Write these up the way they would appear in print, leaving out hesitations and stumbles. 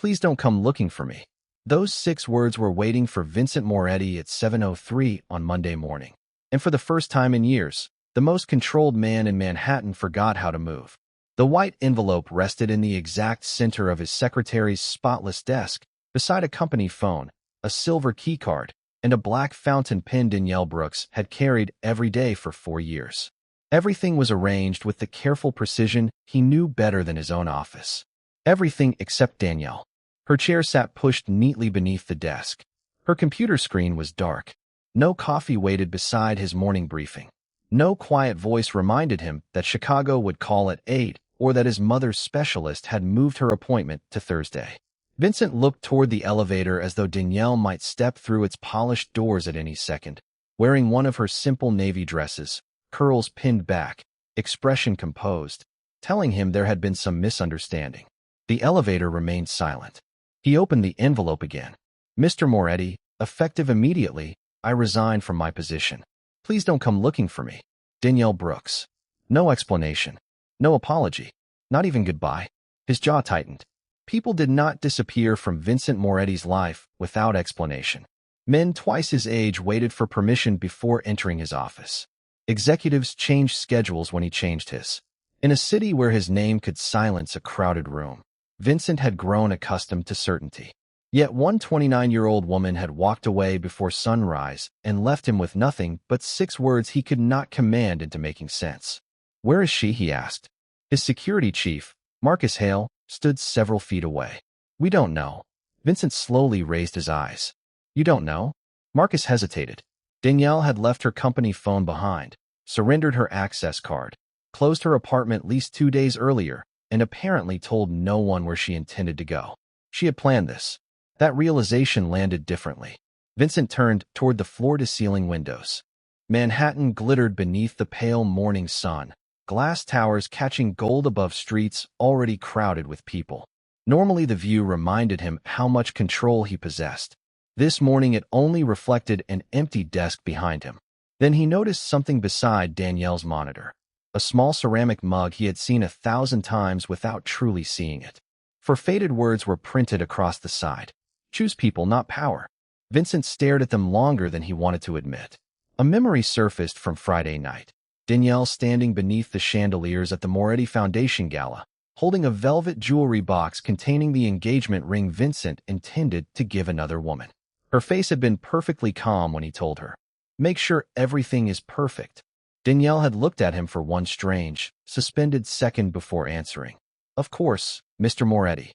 Please don't come looking for me. Those 6 words were waiting for Vincent Moretti at 7:03 on Monday morning. And for the first time in years, the most controlled man in Manhattan forgot how to move. The white envelope rested in the exact center of his secretary's spotless desk, beside a company phone, a silver keycard, and a black fountain pen Danielle Brooks had carried every day for 4 years. Everything was arranged with the careful precision he knew better than his own office. Everything except Danielle. Her chair sat pushed neatly beneath the desk. Her computer screen was dark. No coffee waited beside his morning briefing. No quiet voice reminded him that Chicago would call at 8 or that his mother's specialist had moved her appointment to Thursday. Vincent looked toward the elevator as though Danielle might step through its polished doors at any second, wearing one of her simple navy dresses, curls pinned back, expression composed, telling him there had been some misunderstanding. The elevator remained silent. He opened the envelope again. Mr. Moretti, effective immediately, I resign from my position. Please don't come looking for me. Danielle Brooks. No explanation. No apology. Not even goodbye. His jaw tightened. People did not disappear from Vincent Moretti's life without explanation. Men twice his age waited for permission before entering his office. Executives changed schedules when he changed his. In a city where his name could silence a crowded room, Vincent had grown accustomed to certainty. Yet one 29-year-old woman had walked away before sunrise and left him with nothing but 6 words he could not command into making sense. Where is she? He asked. His security chief, Marcus Hale, stood several feet away. We don't know. Vincent slowly raised his eyes. You don't know? Marcus hesitated. Danielle had left her company phone behind, surrendered her access card, closed her apartment at least 2 days earlier, and apparently told no one where she intended to go. She had planned this. That realization landed differently. Vincent turned toward the floor-to-ceiling windows. Manhattan glittered beneath the pale morning sun, glass towers catching gold above streets already crowded with people. Normally the view reminded him how much control he possessed. This morning it only reflected an empty desk behind him. Then he noticed something beside Danielle's monitor. A small ceramic mug he had seen 1,000 times without truly seeing it. For faded words were printed across the side. Choose people, not power. Vincent stared at them longer than he wanted to admit. A memory surfaced from Friday night. Danielle standing beneath the chandeliers at the Moretti Foundation Gala, holding a velvet jewelry box containing the engagement ring Vincent intended to give another woman. Her face had been perfectly calm when he told her. Make sure everything is perfect. Danielle had looked at him for one strange, suspended second before answering. Of course, Mr. Moretti.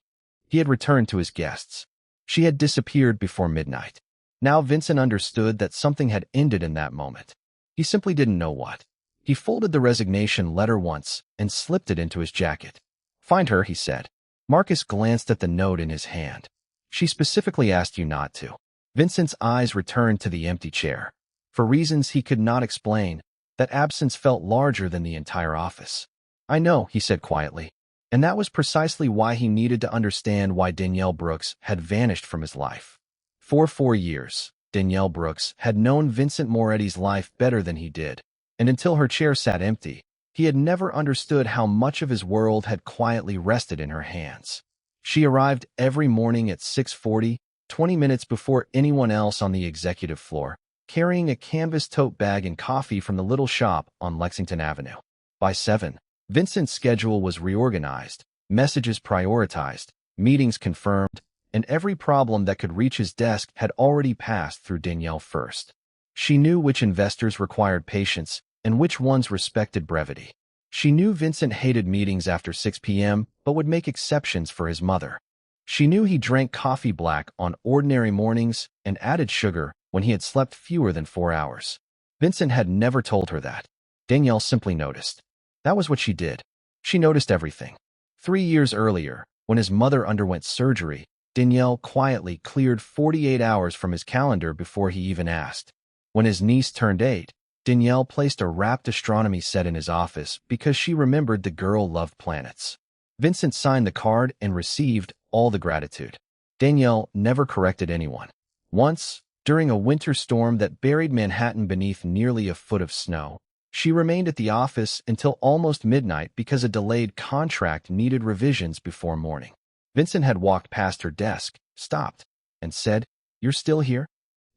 He had returned to his guests. She had disappeared before midnight. Now Vincent understood that something had ended in that moment. He simply didn't know what. He folded the resignation letter once and slipped it into his jacket. Find her, he said. Marcus glanced at the note in his hand. She specifically asked you not to. Vincent's eyes returned to the empty chair. For reasons he could not explain, that absence felt larger than the entire office. I know, he said quietly. And that was precisely why he needed to understand why Danielle Brooks had vanished from his life. For 4 years, Danielle Brooks had known Vincent Moretti's life better than he did, and until her chair sat empty, he had never understood how much of his world had quietly rested in her hands. She arrived every morning at 6:40, 20 minutes before anyone else on the executive floor, carrying a canvas tote bag and coffee from the little shop on Lexington Avenue. By 7, Vincent's schedule was reorganized, messages prioritized, meetings confirmed, and every problem that could reach his desk had already passed through Danielle first. She knew which investors required patience and which ones respected brevity. She knew Vincent hated meetings after 6 p.m. but would make exceptions for his mother. She knew he drank coffee black on ordinary mornings and added sugar when he had slept fewer than 4 hours. Vincent had never told her that. Danielle simply noticed. That was what she did. She noticed everything. 3 years earlier, when his mother underwent surgery, Danielle quietly cleared 48 hours from his calendar before he even asked. When his niece turned 8, Danielle placed a wrapped astronomy set in his office because she remembered the girl loved planets. Vincent signed the card and received all the gratitude. Danielle never corrected anyone. Once, during a winter storm that buried Manhattan beneath nearly a foot of snow, she remained at the office until almost midnight because a delayed contract needed revisions before morning. Vincent had walked past her desk, stopped, and said, "You're still here?"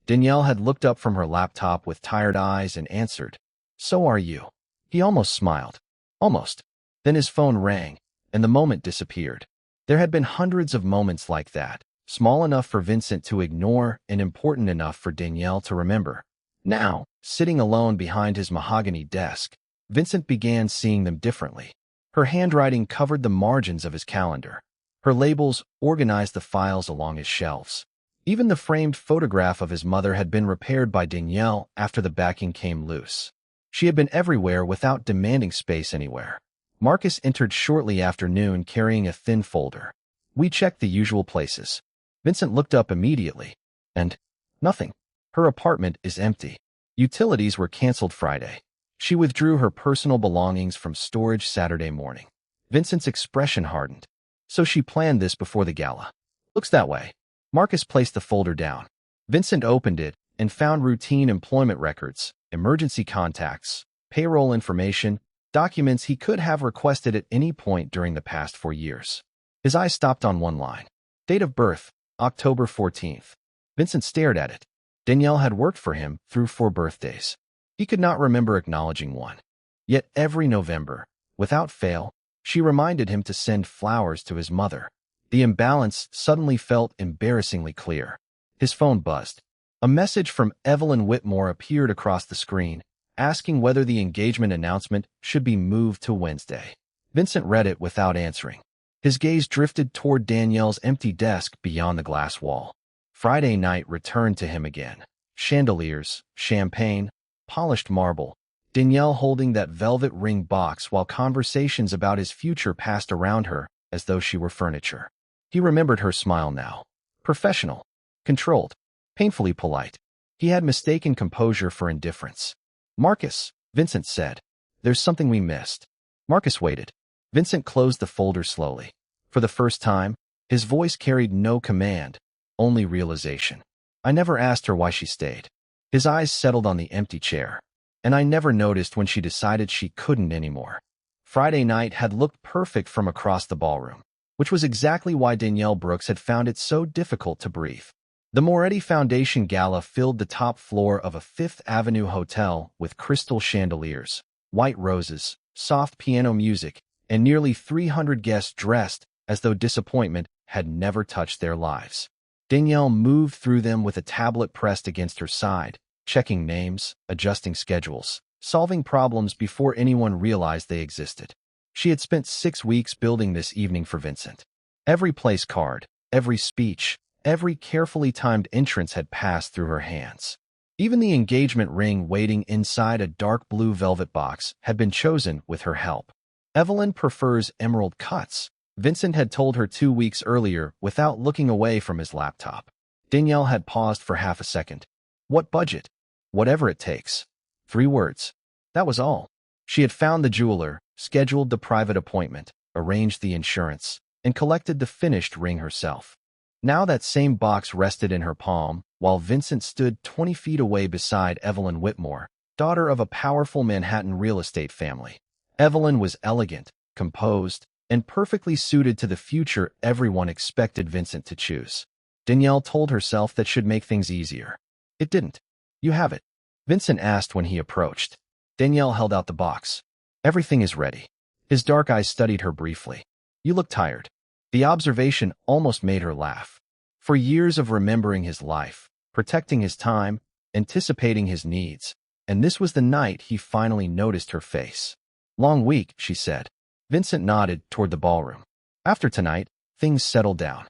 Danielle had looked up from her laptop with tired eyes and answered, "So are you." He almost smiled. Almost. Then his phone rang, and the moment disappeared. There had been hundreds of moments like that, small enough for Vincent to ignore and important enough for Danielle to remember. Now, sitting alone behind his mahogany desk, Vincent began seeing them differently. Her handwriting covered the margins of his calendar. Her labels organized the files along his shelves. Even the framed photograph of his mother had been repaired by Danielle after the backing came loose. She had been everywhere without demanding space anywhere. Marcus entered shortly after noon carrying a thin folder. "We checked the usual places." Vincent looked up immediately. And nothing. Her apartment is empty. Utilities were canceled Friday. She withdrew her personal belongings from storage Saturday morning. Vincent's expression hardened. So she planned this before the gala. "Looks that way." Marcus placed the folder down. Vincent opened it and found routine employment records, emergency contacts, payroll information, documents he could have requested at any point during the past 4 years. His eyes stopped on one line. Date of birth, October 14th. Vincent stared at it. Danielle had worked for him through 4 birthdays. He could not remember acknowledging one. Yet every November, without fail, she reminded him to send flowers to his mother. The imbalance suddenly felt embarrassingly clear. His phone buzzed. A message from Evelyn Whitmore appeared across the screen, asking whether the engagement announcement should be moved to Wednesday. Vincent read it without answering. His gaze drifted toward Danielle's empty desk beyond the glass wall. Friday night returned to him again. Chandeliers, champagne, polished marble, Danielle holding that velvet ring box while conversations about his future passed around her as though she were furniture. He remembered her smile now. Professional, controlled, painfully polite. He had mistaken composure for indifference. "Marcus," Vincent said, "there's something we missed." Marcus waited. Vincent closed the folder slowly. For the first time, his voice carried no command, only realization. "I never asked her why she stayed." His eyes settled on the empty chair. "And I never noticed when she decided she couldn't anymore." Friday night had looked perfect from across the ballroom, which was exactly why Danielle Brooks had found it so difficult to breathe. The Moretti Foundation Gala filled the top floor of a Fifth Avenue hotel with crystal chandeliers, white roses, soft piano music, and nearly 300 guests dressed as though disappointment had never touched their lives. Danielle moved through them with a tablet pressed against her side, checking names, adjusting schedules, solving problems before anyone realized they existed. She had spent 6 weeks building this evening for Vincent. Every place card, every speech, every carefully timed entrance had passed through her hands. Even the engagement ring waiting inside a dark blue velvet box had been chosen with her help. Evelyn prefers emerald cuts, Vincent had told her 2 weeks earlier without looking away from his laptop. Danielle had paused for half a second. What budget? Whatever it takes. 3 words. That was all. She had found the jeweler, scheduled the private appointment, arranged the insurance, and collected the finished ring herself. Now that same box rested in her palm, while Vincent stood 20 feet away beside Evelyn Whitmore, daughter of a powerful Manhattan real estate family. Evelyn was elegant, composed, and perfectly suited to the future everyone expected Vincent to choose. Danielle told herself that should make things easier. It didn't. "You have it?" Vincent asked when he approached. Danielle held out the box. "Everything is ready." His dark eyes studied her briefly. "You look tired." The observation almost made her laugh. For years of remembering his life, protecting his time, anticipating his needs, and this was the night he finally noticed her face. "Long week," she said. Vincent nodded toward the ballroom. After tonight, things settled down.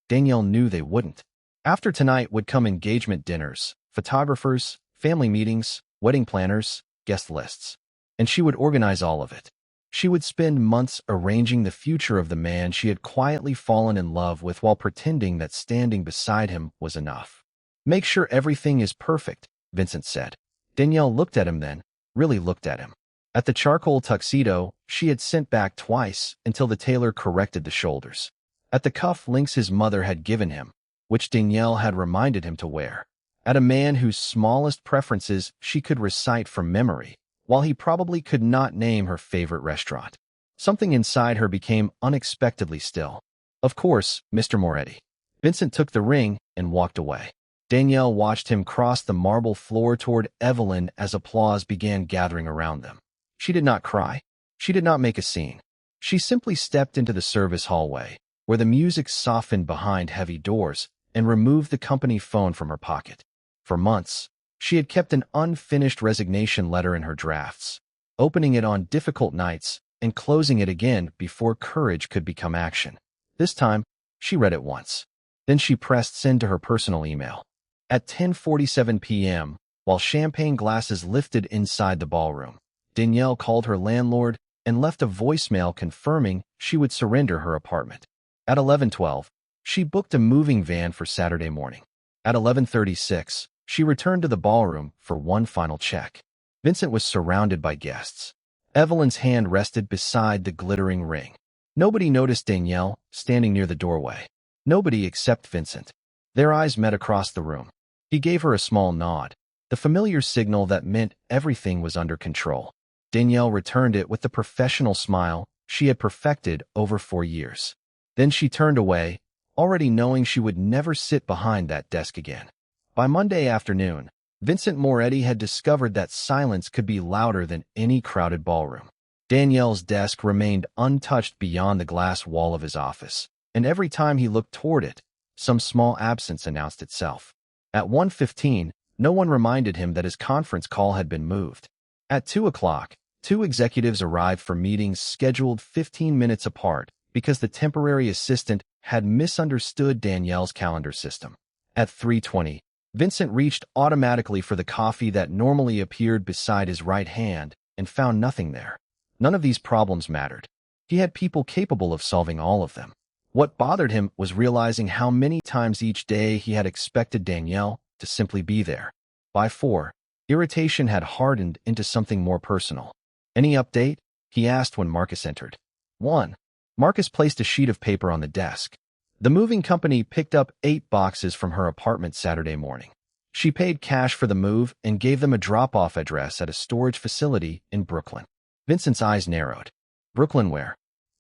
Danielle knew they wouldn't. After tonight would come engagement dinners, photographers, family meetings, wedding planners, guest lists. And she would organize all of it. She would spend months arranging the future of the man she had quietly fallen in love with while pretending that standing beside him was enough. "Make sure everything is perfect," Vincent said. Danielle looked at him then, really looked at him. At the charcoal tuxedo, she had sent back twice until the tailor corrected the shoulders. At the cuff links his mother had given him, which Danielle had reminded him to wear. At a man whose smallest preferences she could recite from memory, while he probably could not name her favorite restaurant. Something inside her became unexpectedly still. Of course, Mr. Moretti. Vincent took the ring and walked away. Danielle watched him cross the marble floor toward Evelyn as applause began gathering around them. She did not cry. She did not make a scene. She simply stepped into the service hallway, where the music softened behind heavy doors, and removed the company phone from her pocket. For months, she had kept an unfinished resignation letter in her drafts, opening it on difficult nights and closing it again before courage could become action. This time, she read it once. Then she pressed send to her personal email. At 10:47 p.m., while champagne glasses lifted inside the ballroom, Danielle called her landlord and left a voicemail confirming she would surrender her apartment. At 11:12, she booked a moving van for Saturday morning. At 11:36, she returned to the ballroom for one final check. Vincent was surrounded by guests. Evelyn's hand rested beside the glittering ring. Nobody noticed Danielle standing near the doorway. Nobody except Vincent. Their eyes met across the room. He gave her a small nod, the familiar signal that meant everything was under control. Danielle returned it with the professional smile she had perfected over 4 years. Then she turned away, already knowing she would never sit behind that desk again. By Monday afternoon, Vincent Moretti had discovered that silence could be louder than any crowded ballroom. Danielle's desk remained untouched beyond the glass wall of his office, and every time he looked toward it, some small absence announced itself. At 1:15, no one reminded him that his conference call had been moved. At 2 o'clock, 2 executives arrived for meetings scheduled 15 minutes apart because the temporary assistant had misunderstood Danielle's calendar system. At 3:20, Vincent reached automatically for the coffee that normally appeared beside his right hand and found nothing there. None of these problems mattered. He had people capable of solving all of them. What bothered him was realizing how many times each day he had expected Danielle to simply be there. By 4, irritation had hardened into something more personal. Any update? He asked when Marcus entered. 1. Marcus placed a sheet of paper on the desk. The moving company picked up 8 boxes from her apartment Saturday morning. She paid cash for the move and gave them a drop-off address at a storage facility in Brooklyn. Vincent's eyes narrowed. Brooklyn where?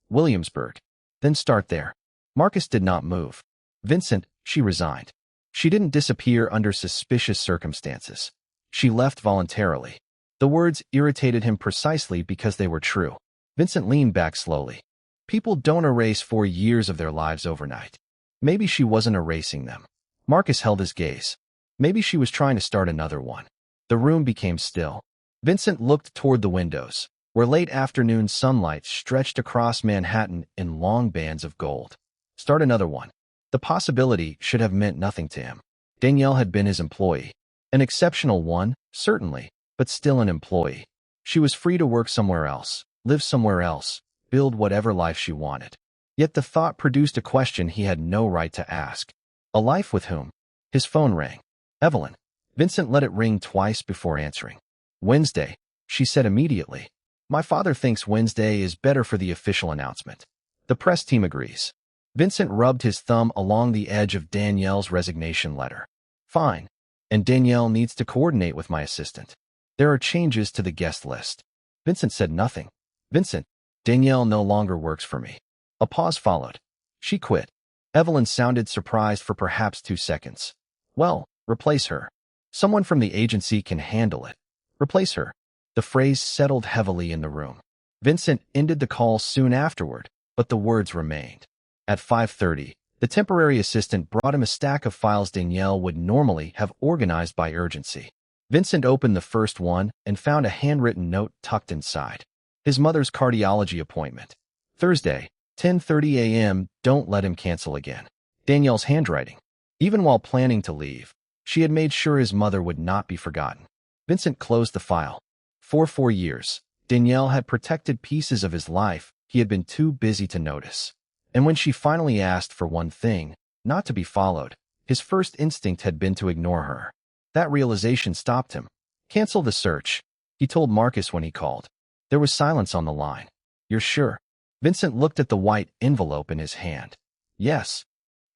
Williamsburg. Then start there. Marcus did not move. Vincent, she resigned. She didn't disappear under suspicious circumstances. She left voluntarily. The words irritated him precisely because they were true. Vincent leaned back slowly. People don't erase 4 years of their lives overnight. Maybe she wasn't erasing them. Marcus held his gaze. Maybe she was trying to start another one. The room became still. Vincent looked toward the windows, where late afternoon sunlight stretched across Manhattan in long bands of gold. Start another one. The possibility should have meant nothing to him. Danielle had been his employee. An exceptional one, certainly, but still an employee. She was free to work somewhere else, live somewhere else, build whatever life she wanted. Yet the thought produced a question he had no right to ask. A life with whom? His phone rang. Evelyn. Vincent let it ring twice before answering. Wednesday, she said immediately. My father thinks Wednesday is better for the official announcement. The press team agrees. Vincent rubbed his thumb along the edge of Danielle's resignation letter. Fine. And Danielle needs to coordinate with my assistant. There are changes to the guest list. Vincent said nothing. Vincent, Danielle no longer works for me. A pause followed. She quit. Evelyn sounded surprised for perhaps 2 seconds. Well, replace her. Someone from the agency can handle it. Replace her. The phrase settled heavily in the room. Vincent ended the call soon afterward, but the words remained. At 5:30, the temporary assistant brought him a stack of files Danielle would normally have organized by urgency. Vincent opened the first one and found a handwritten note tucked inside. His mother's cardiology appointment. Thursday, 10:30 a.m. Don't let him cancel again. Danielle's handwriting. Even while planning to leave, she had made sure his mother would not be forgotten. Vincent closed the file. For 4 years, Danielle had protected pieces of his life he had been too busy to notice. And when she finally asked for one thing, not to be followed, his first instinct had been to ignore her. That realization stopped him. Cancel the search, he told Marcus when he called. There was silence on the line. You're sure? Vincent looked at the white envelope in his hand. Yes.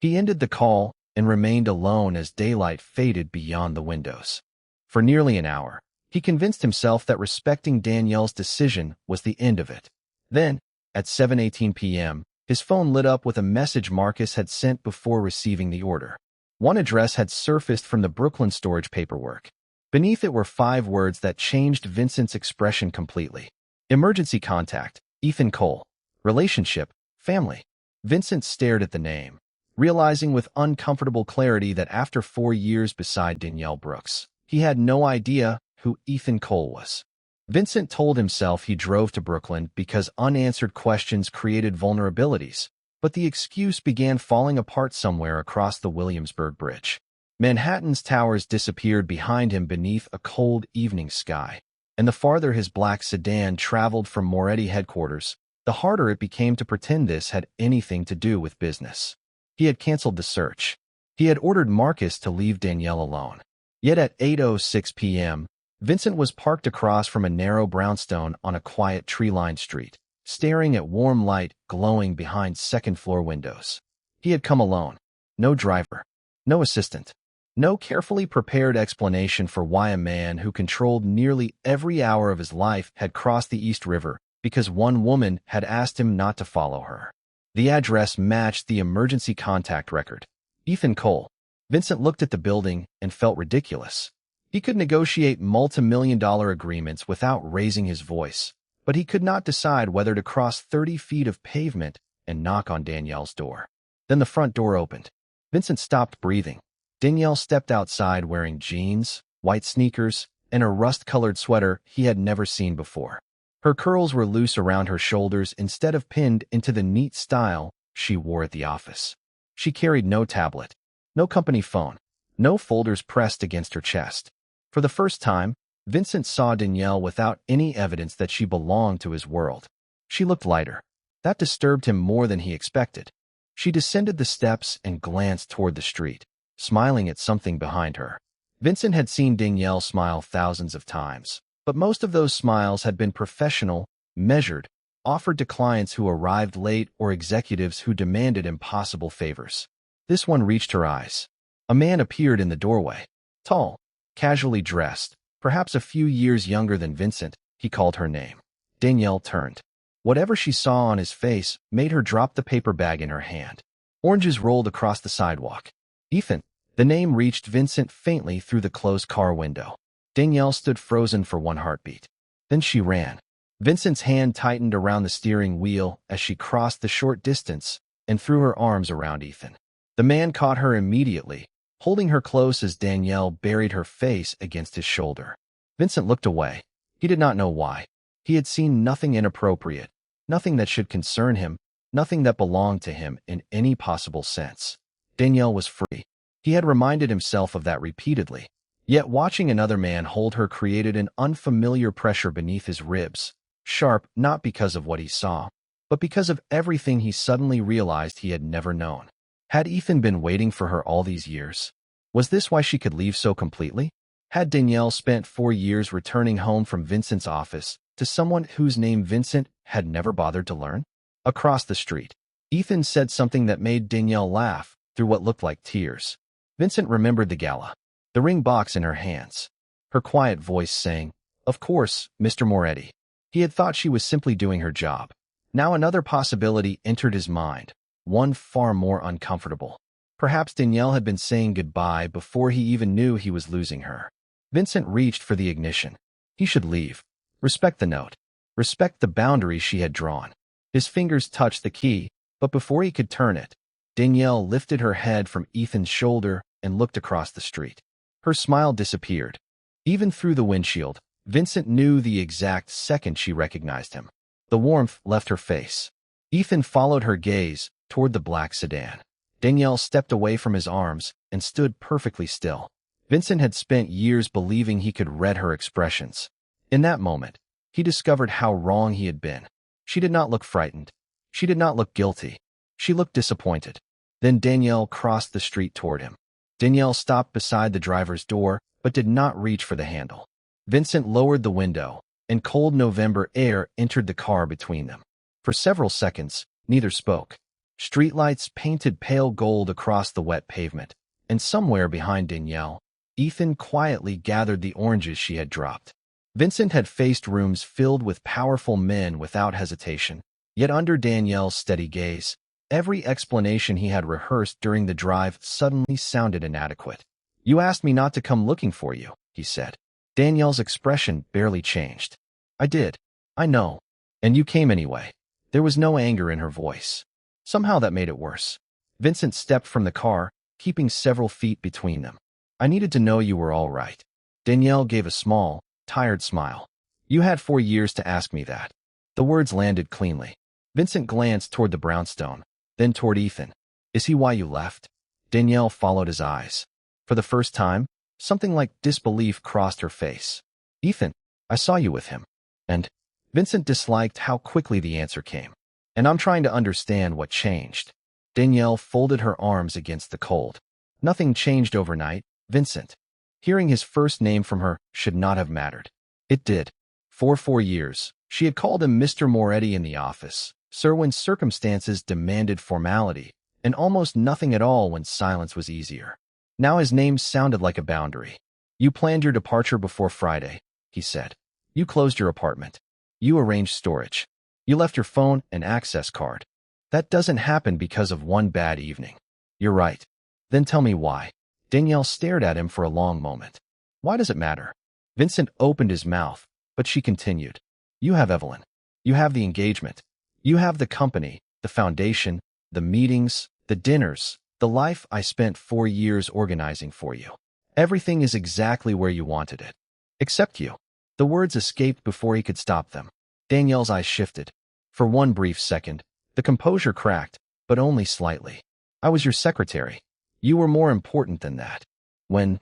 He ended the call and remained alone as daylight faded beyond the windows. For nearly an hour, he convinced himself that respecting Danielle's decision was the end of it. Then, at 7:18 p.m., His phone lit up with a message Marcus had sent before receiving the order. One address had surfaced from the Brooklyn storage paperwork. Beneath it were 5 words that changed Vincent's expression completely. Emergency contact, Ethan Cole. Relationship, family. Vincent stared at the name, realizing with uncomfortable clarity that after 4 years beside Danielle Brooks, he had no idea who Ethan Cole was. Vincent told himself he drove to Brooklyn because unanswered questions created vulnerabilities, but the excuse began falling apart somewhere across the Williamsburg Bridge. Manhattan's towers disappeared behind him beneath a cold evening sky, and the farther his black sedan traveled from Moretti headquarters, the harder it became to pretend this had anything to do with business. He had canceled the search. He had ordered Marcus to leave Danielle alone. Yet at 8:06 p.m., Vincent was parked across from a narrow brownstone on a quiet tree-lined street, staring at warm light glowing behind second-floor windows. He had come alone. No driver. No assistant. No carefully prepared explanation for why a man who controlled nearly every hour of his life had crossed the East River because one woman had asked him not to follow her. The address matched the emergency contact record. Ethan Cole. Vincent looked at the building and felt ridiculous. He could negotiate multi-million-dollar agreements without raising his voice, but he could not decide whether to cross 30 feet of pavement and knock on Danielle's door. Then the front door opened. Vincent stopped breathing. Danielle stepped outside wearing jeans, white sneakers, and a rust-colored sweater he had never seen before. Her curls were loose around her shoulders instead of pinned into the neat style she wore at the office. She carried no tablet, no company phone, no folders pressed against her chest. For the first time, Vincent saw Danielle without any evidence that she belonged to his world. She looked lighter. That disturbed him more than he expected. She descended the steps and glanced toward the street, smiling at something behind her. Vincent had seen Danielle smile thousands of times, but most of those smiles had been professional, measured, offered to clients who arrived late or executives who demanded impossible favors. This one reached her eyes. A man appeared in the doorway. Tall, casually dressed, perhaps a few years younger than Vincent. He called her name. Danielle turned. Whatever she saw on his face made her drop the paper bag in her hand. Oranges rolled across the sidewalk. Ethan. The name reached Vincent faintly through the closed car window. Danielle stood frozen for one heartbeat. Then she ran. Vincent's hand tightened around the steering wheel as she crossed the short distance and threw her arms around Ethan. The man caught her immediately, holding her close as Danielle buried her face against his shoulder. Vincent looked away. He did not know why. He had seen nothing inappropriate, nothing that should concern him, nothing that belonged to him in any possible sense. Danielle was free. He had reminded himself of that repeatedly. Yet watching another man hold her created an unfamiliar pressure beneath his ribs, sharp not because of what he saw, but because of everything he suddenly realized he had never known. Had Ethan been waiting for her all these years? Was this why she could leave so completely? Had Danielle spent 4 years returning home from Vincent's office to someone whose name Vincent had never bothered to learn? Across the street, Ethan said something that made Danielle laugh through what looked like tears. Vincent remembered the gala, the ring box in her hands, her quiet voice saying, "Of course, Mr. Moretti." He had thought she was simply doing her job. Now another possibility entered his mind, one far more uncomfortable. Perhaps Danielle had been saying goodbye before he even knew he was losing her. Vincent reached for the ignition. He should leave. Respect the note. Respect the boundaries she had drawn. His fingers touched the key, but before he could turn it, Danielle lifted her head from Ethan's shoulder and looked across the street. Her smile disappeared. Even through the windshield, Vincent knew the exact second she recognized him. The warmth left her face. Ethan followed her gaze toward the black sedan. Danielle stepped away from his arms and stood perfectly still. Vincent had spent years believing he could read her expressions. In that moment, he discovered how wrong he had been. She did not look frightened. She did not look guilty. She looked disappointed. Then Danielle crossed the street toward him. Danielle stopped beside the driver's door, but did not reach for the handle. Vincent lowered the window, and cold November air entered the car between them. For several seconds, neither spoke. Streetlights painted pale gold across the wet pavement, and somewhere behind Danielle, Ethan quietly gathered the oranges she had dropped. Vincent had faced rooms filled with powerful men without hesitation, yet under Danielle's steady gaze, Every explanation he had rehearsed during the drive suddenly sounded inadequate. "You asked me not to come looking for you," he said. Danielle's expression barely changed. "I did. I know. And you came anyway." There was no anger in her voice. Somehow that made it worse. Vincent stepped from the car, keeping several feet between them. "I needed to know you were all right." Danielle gave a small, tired smile. "You had 4 years to ask me that." The words landed cleanly. Vincent glanced toward the brownstone, then toward Ethan. "Is he why you left?" Danielle followed his eyes. For the first time, something like disbelief crossed her face. "Ethan, I saw you with him." And Vincent disliked how quickly the answer came. "And I'm trying to understand what changed." Danielle folded her arms against the cold. "Nothing changed overnight, Vincent." Hearing his first name from her should not have mattered. It did. For 4 years, she had called him Mr. Moretti in the office, sir when circumstances demanded formality, and almost nothing at all when silence was easier. Now his name sounded like a boundary. "You planned your departure before Friday," he said. "You closed your apartment. You arranged storage. You left your phone and access card. That doesn't happen because of one bad evening." "You're right." "Then tell me why." Danielle stared at him for a long moment. "Why does it matter?" Vincent opened his mouth, but she continued. "You have Evelyn. You have the engagement. You have the company, the foundation, the meetings, the dinners, the life I spent 4 years organizing for you. Everything is exactly where you wanted it. Except you." The words escaped before he could stop them. Danielle's eyes shifted. For one brief second, the composure cracked, but only slightly. "I was your secretary. You were more important than that." When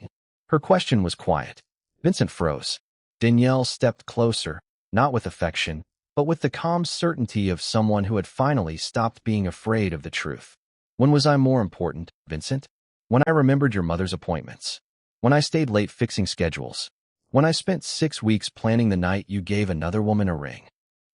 her question was quiet, Vincent froze. Danielle stepped closer, not with affection, but with the calm certainty of someone who had finally stopped being afraid of the truth. "When was I more important, Vincent? When I remembered your mother's appointments. When I stayed late fixing schedules. When I spent 6 weeks planning the night you gave another woman a ring."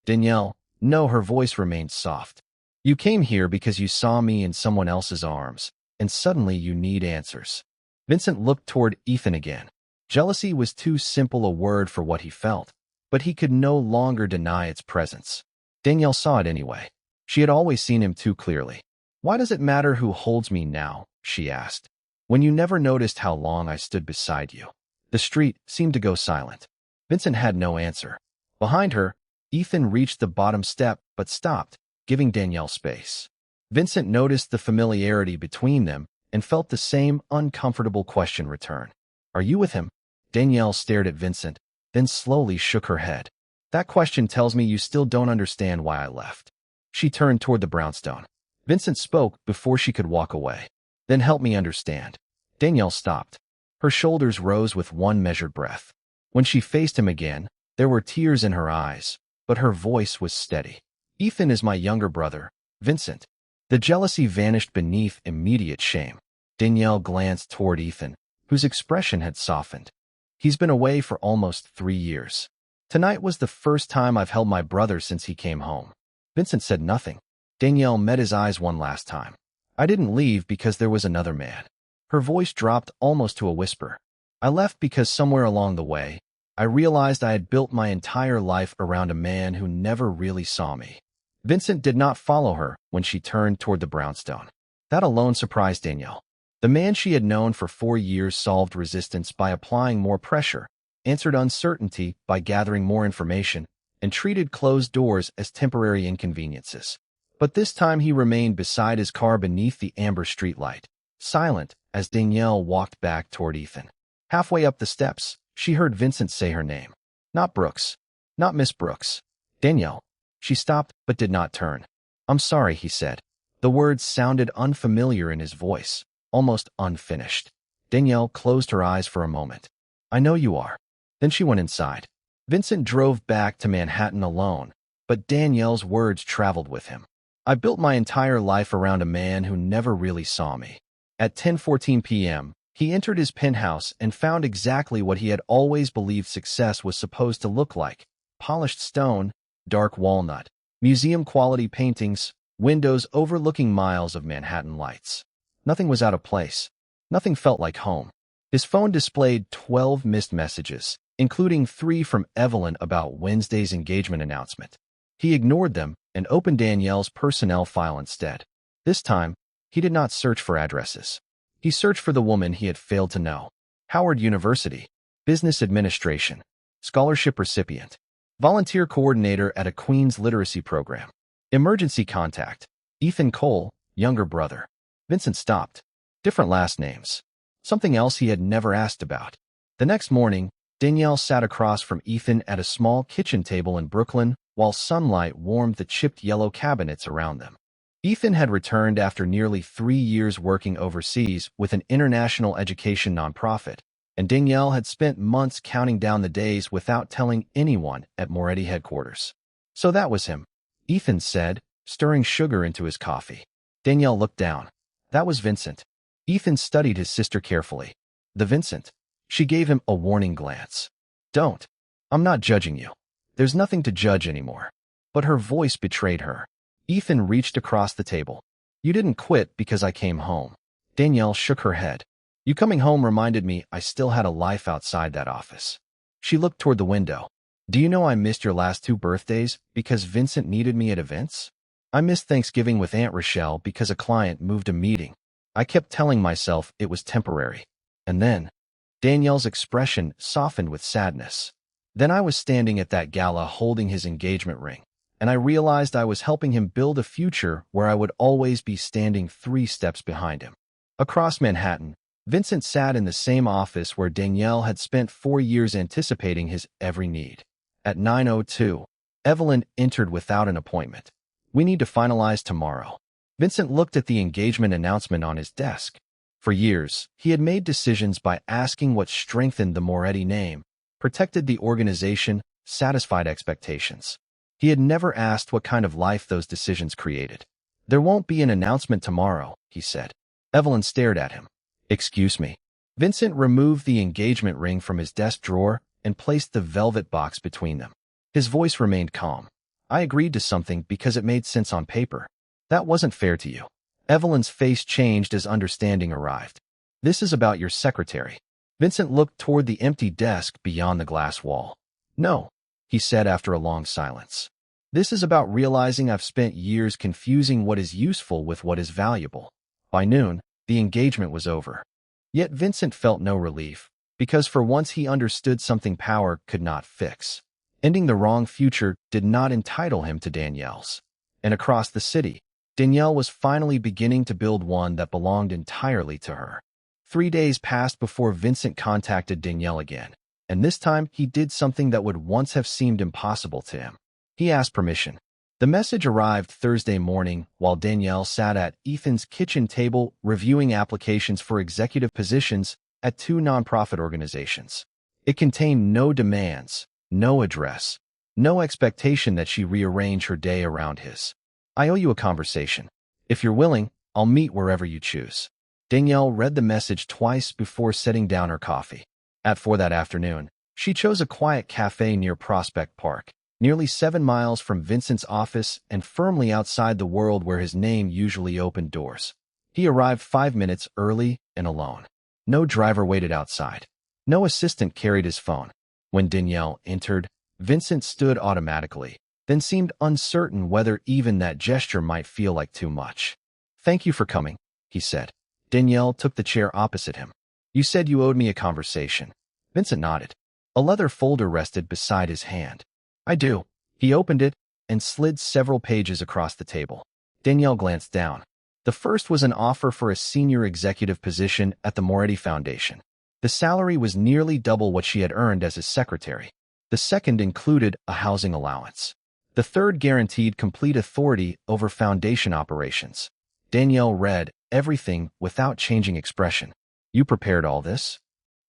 "Danielle," no, her voice remained soft. "You came here because you saw me in someone else's arms, and suddenly you need answers." Vincent looked toward Ethan again. Jealousy was too simple a word for what he felt, but he could no longer deny its presence. Danielle saw it anyway. She had always seen him too clearly. "Why does it matter who holds me now?" she asked. "When you never noticed how long I stood beside you." The street seemed to go silent. Vincent had no answer. Behind her, Ethan reached the bottom step but stopped, giving Danielle space. Vincent noticed the familiarity between them and felt the same uncomfortable question return. "Are you with him?" Danielle stared at Vincent, then slowly shook her head. "That question tells me you still don't understand why I left." She turned toward the brownstone. Vincent spoke before she could walk away. "Then help me understand." Danielle stopped. Her shoulders rose with one measured breath. When she faced him again, there were tears in her eyes, but her voice was steady. "Ethan is my younger brother, Vincent." The jealousy vanished beneath immediate shame. Danielle glanced toward Ethan, whose expression had softened. "He's been away for almost 3 years. Tonight was the first time I've held my brother since he came home." Vincent said nothing. Danielle met his eyes one last time. "I didn't leave because there was another man." Her voice dropped almost to a whisper. "I left because somewhere along the way, I realized I had built my entire life around a man who never really saw me." Vincent did not follow her when she turned toward the brownstone. That alone surprised Danielle. The man she had known for 4 years solved resistance by applying more pressure, answered uncertainty by gathering more information, and treated closed doors as temporary inconveniences. But this time he remained beside his car beneath the amber streetlight, silent as Danielle walked back toward Ethan. Halfway up the steps, she heard Vincent say her name. "Not Brooks. Not Miss Brooks. Danielle." She stopped but did not turn. "I'm sorry," he said. The words sounded unfamiliar in his voice, almost unfinished. Danielle closed her eyes for a moment. "I know you are." Then she went inside. Vincent drove back to Manhattan alone, but Danielle's words traveled with him. "I built my entire life around a man who never really saw me." At 10:14 p.m., he entered his penthouse and found exactly what he had always believed success was supposed to look like: polished stone, dark walnut, museum-quality paintings, windows overlooking miles of Manhattan lights. Nothing was out of place. Nothing felt like home. His phone displayed 12 missed messages, including 3 from Evelyn about Wednesday's engagement announcement. He ignored them and opened Danielle's personnel file instead. This time, he did not search for addresses. He searched for the woman he had failed to know. Howard University, Business Administration, Scholarship Recipient, Volunteer Coordinator at a Queen's Literacy Program. Emergency Contact, Ethan Cole, younger brother. Vincent stopped. Different last names. Something else he had never asked about. The next morning, Danielle sat across from Ethan at a small kitchen table in Brooklyn while sunlight warmed the chipped yellow cabinets around them. Ethan had returned after nearly 3 years working overseas with an international education nonprofit, and Danielle had spent months counting down the days without telling anyone at Moretti headquarters. So that was him, Ethan said, stirring sugar into his coffee. Danielle looked down. That was Vincent. Ethan studied his sister carefully. The Vincent. She gave him a warning glance. Don't. I'm not judging you. There's nothing to judge anymore. But her voice betrayed her. Ethan reached across the table. You didn't quit because I came home. Danielle shook her head. You coming home reminded me I still had a life outside that office. She looked toward the window. Do you know I missed your last 2 birthdays because Vincent needed me at events? I missed Thanksgiving with Aunt Rochelle because a client moved a meeting. I kept telling myself it was temporary. And then, Danielle's expression softened with sadness. Then I was standing at that gala holding his engagement ring, and I realized I was helping him build a future where I would always be standing 3 steps behind him. Across Manhattan, Vincent sat in the same office where Danielle had spent 4 years anticipating his every need. At 9:02, Evelyn entered without an appointment. We need to finalize tomorrow. Vincent looked at the engagement announcement on his desk. For years, he had made decisions by asking what strengthened the Moretti name, protected the organization, satisfied expectations. He had never asked what kind of life those decisions created. There won't be an announcement tomorrow, he said. Evelyn stared at him. Excuse me. Vincent removed the engagement ring from his desk drawer and placed the velvet box between them. His voice remained calm. I agreed to something because it made sense on paper. That wasn't fair to you. Evelyn's face changed as understanding arrived. This is about your secretary. Vincent looked toward the empty desk beyond the glass wall. No, he said after a long silence. This is about realizing I've spent years confusing what is useful with what is valuable. By noon, the engagement was over. Yet Vincent felt no relief, because for once he understood something power could not fix. Ending the wrong future did not entitle him to Danielle's. And across the city, Danielle was finally beginning to build one that belonged entirely to her. 3 days passed before Vincent contacted Danielle again, and this time he did something that would once have seemed impossible to him. He asked permission. The message arrived Thursday morning while Danielle sat at Ethan's kitchen table reviewing applications for executive positions at 2 nonprofit organizations. It contained no demands, no address, no expectation that she rearrange her day around his. I owe you a conversation. If you're willing, I'll meet wherever you choose. Danielle read the message twice before setting down her coffee. At 4 that afternoon, she chose a quiet cafe near Prospect Park, nearly 7 miles from Vincent's office and firmly outside the world where his name usually opened doors. He arrived 5 minutes early and alone. No driver waited outside. No assistant carried his phone. When Danielle entered, Vincent stood automatically, then seemed uncertain whether even that gesture might feel like too much. Thank you for coming, he said. Danielle took the chair opposite him. You said you owed me a conversation. Vincent nodded. A leather folder rested beside his hand. I do. He opened it and slid several pages across the table. Danielle glanced down. The first was an offer for a senior executive position at the Moretti Foundation. The salary was nearly double what she had earned as his secretary. The second included a housing allowance. The third guaranteed complete authority over foundation operations. Danielle read everything without changing expression. You prepared all this?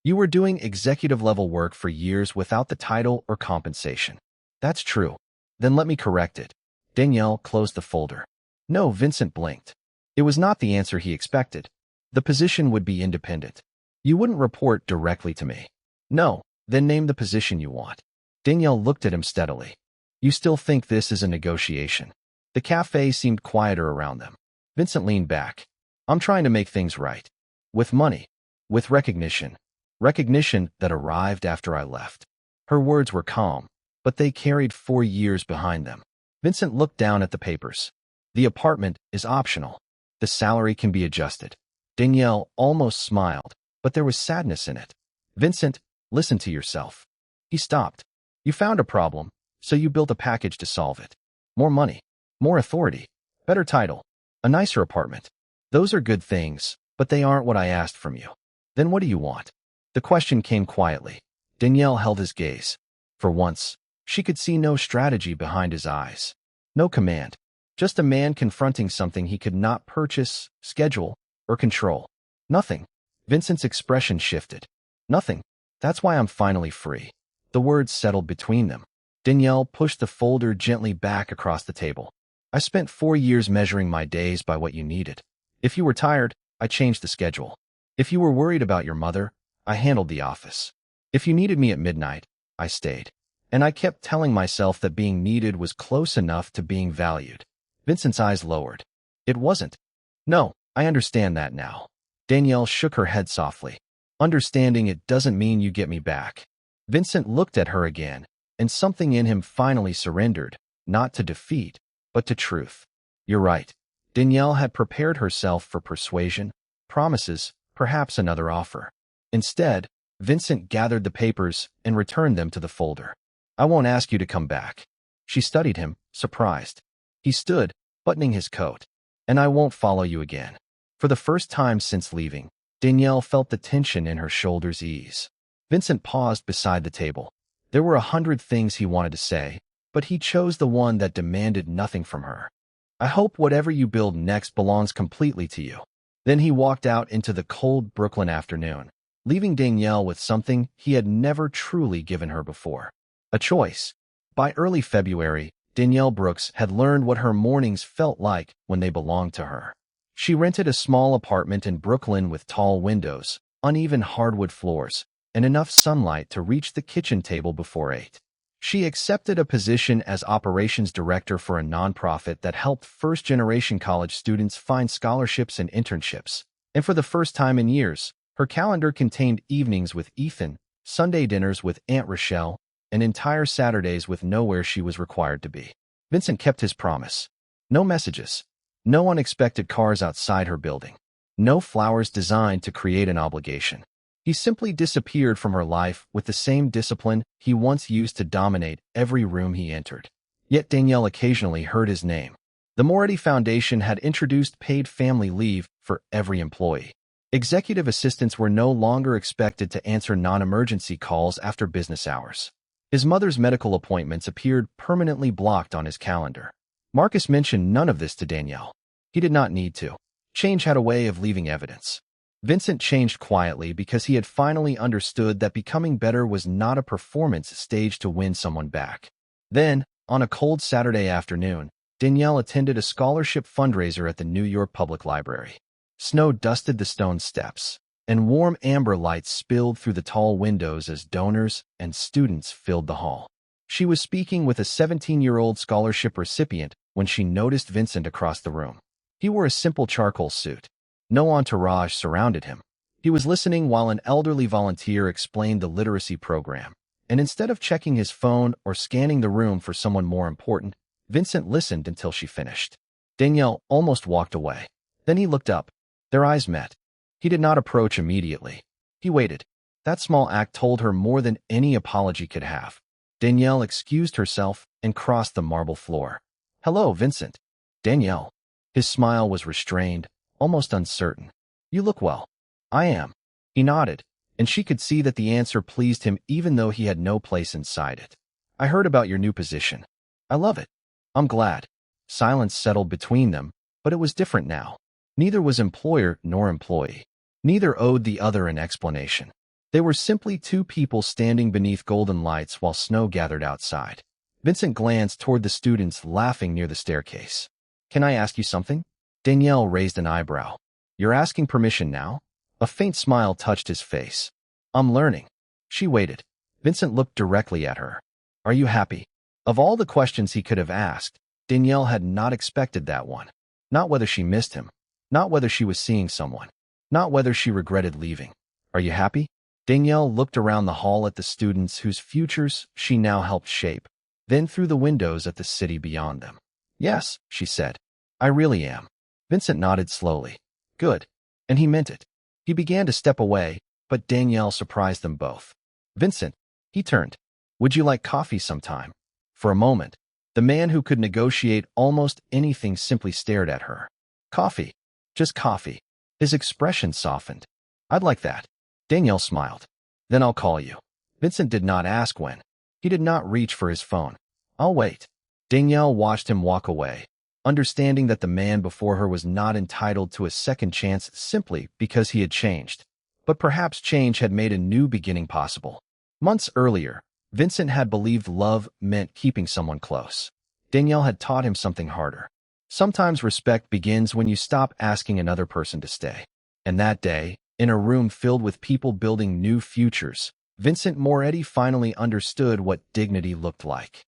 You were doing executive-level work for years without the title or compensation. That's true. Then let me correct it. Danielle closed the folder. No, Vincent blinked. It was not the answer he expected. The position would be independent. You wouldn't report directly to me. No, then name the position you want. Danielle looked at him steadily. You still think this is a negotiation? The cafe seemed quieter around them. Vincent leaned back. I'm trying to make things right. With money. With recognition. Recognition that arrived after I left. Her words were calm, but they carried 4 years behind them. Vincent looked down at the papers. The apartment is optional. The salary can be adjusted. Danielle almost smiled, but there was sadness in it. Vincent, listen to yourself. He stopped. You found a problem, so you built a package to solve it. More money, more authority, better title, a nicer apartment. Those are good things, but they aren't what I asked from you. Then what do you want? The question came quietly. Danielle held his gaze. For once, she could see no strategy behind his eyes. No command. Just a man confronting something he could not purchase, schedule, or control. Nothing. Vincent's expression shifted. Nothing. That's why I'm finally free. The words settled between them. Danielle pushed the folder gently back across the table. I spent 4 years measuring my days by what you needed. If you were tired, I changed the schedule. If you were worried about your mother, I handled the office. If you needed me at midnight, I stayed. And I kept telling myself that being needed was close enough to being valued. Vincent's eyes lowered. It wasn't. No, I understand that now. Danielle shook her head softly. Understanding it doesn't mean you get me back. Vincent looked at her again, and something in him finally surrendered, not to defeat, but to truth. You're right. Danielle had prepared herself for persuasion, promises, perhaps another offer. Instead, Vincent gathered the papers and returned them to the folder. I won't ask you to come back. She studied him, surprised. He stood, buttoning his coat. And I won't follow you again. For the first time since leaving, Danielle felt the tension in her shoulders ease. Vincent paused beside the table. There were 100 things he wanted to say, but he chose the one that demanded nothing from her. I hope whatever you build next belongs completely to you. Then he walked out into the cold Brooklyn afternoon, leaving Danielle with something he had never truly given her before. A choice. By early February, Danielle Brooks had learned what her mornings felt like when they belonged to her. She rented a small apartment in Brooklyn with tall windows, uneven hardwood floors, and enough sunlight to reach the kitchen table before 8. She accepted a position as operations director for a nonprofit that helped first-generation college students find scholarships and internships. And for the first time in years, her calendar contained evenings with Ethan, Sunday dinners with Aunt Rochelle, and entire Saturdays with nowhere she was required to be. Vincent kept his promise. No messages. No unexpected cars outside her building. No flowers designed to create an obligation. He simply disappeared from her life with the same discipline he once used to dominate every room he entered. Yet Danielle occasionally heard his name. The Moretti Foundation had introduced paid family leave for every employee. Executive assistants were no longer expected to answer non-emergency calls after business hours. His mother's medical appointments appeared permanently blocked on his calendar. Marcus mentioned none of this to Danielle. He did not need to. Change had a way of leaving evidence. Vincent changed quietly because he had finally understood that becoming better was not a performance staged to win someone back. Then, on a cold Saturday afternoon, Danielle attended a scholarship fundraiser at the New York Public Library. Snow dusted the stone steps, and warm amber lights spilled through the tall windows as donors and students filled the hall. She was speaking with a 17-year-old scholarship recipient when she noticed Vincent across the room. He wore a simple charcoal suit. No entourage surrounded him. He was listening while an elderly volunteer explained the literacy program, and instead of checking his phone or scanning the room for someone more important, Vincent listened until she finished. Danielle almost walked away. Then he looked up. Their eyes met. He did not approach immediately. He waited. That small act told her more than any apology could have. Danielle excused herself and crossed the marble floor. Hello, Vincent. Danielle. His smile was restrained, almost uncertain. You look well. I am. He nodded, and she could see that the answer pleased him even though he had no place inside it. I heard about your new position. I love it. I'm glad. Silence settled between them, but it was different now. Neither was employer nor employee. Neither owed the other an explanation. They were simply two people standing beneath golden lights while snow gathered outside. Vincent glanced toward the students laughing near the staircase. Can I ask you something? Danielle raised an eyebrow. You're asking permission now? A faint smile touched his face. I'm learning. She waited. Vincent looked directly at her. Are you happy? Of all the questions he could have asked, Danielle had not expected that one. Not whether she missed him. Not whether she was seeing someone. Not whether she regretted leaving. Are you happy? Danielle looked around the hall at the students whose futures she now helped shape, then through the windows at the city beyond them. Yes, she said. I really am. Vincent nodded slowly. Good. And he meant it. He began to step away, but Danielle surprised them both. Vincent, he turned. Would you like coffee sometime? For a moment, the man who could negotiate almost anything simply stared at her. Coffee. Just coffee. His expression softened. I'd like that. Danielle smiled. Then I'll call you. Vincent did not ask when. He did not reach for his phone. I'll wait. Danielle watched him walk away, understanding that the man before her was not entitled to a second chance simply because he had changed. But perhaps change had made a new beginning possible. Months earlier, Vincent had believed love meant keeping someone close. Danielle had taught him something harder. Sometimes respect begins when you stop asking another person to stay. And that day, in a room filled with people building new futures, Vincent Moretti finally understood what dignity looked like.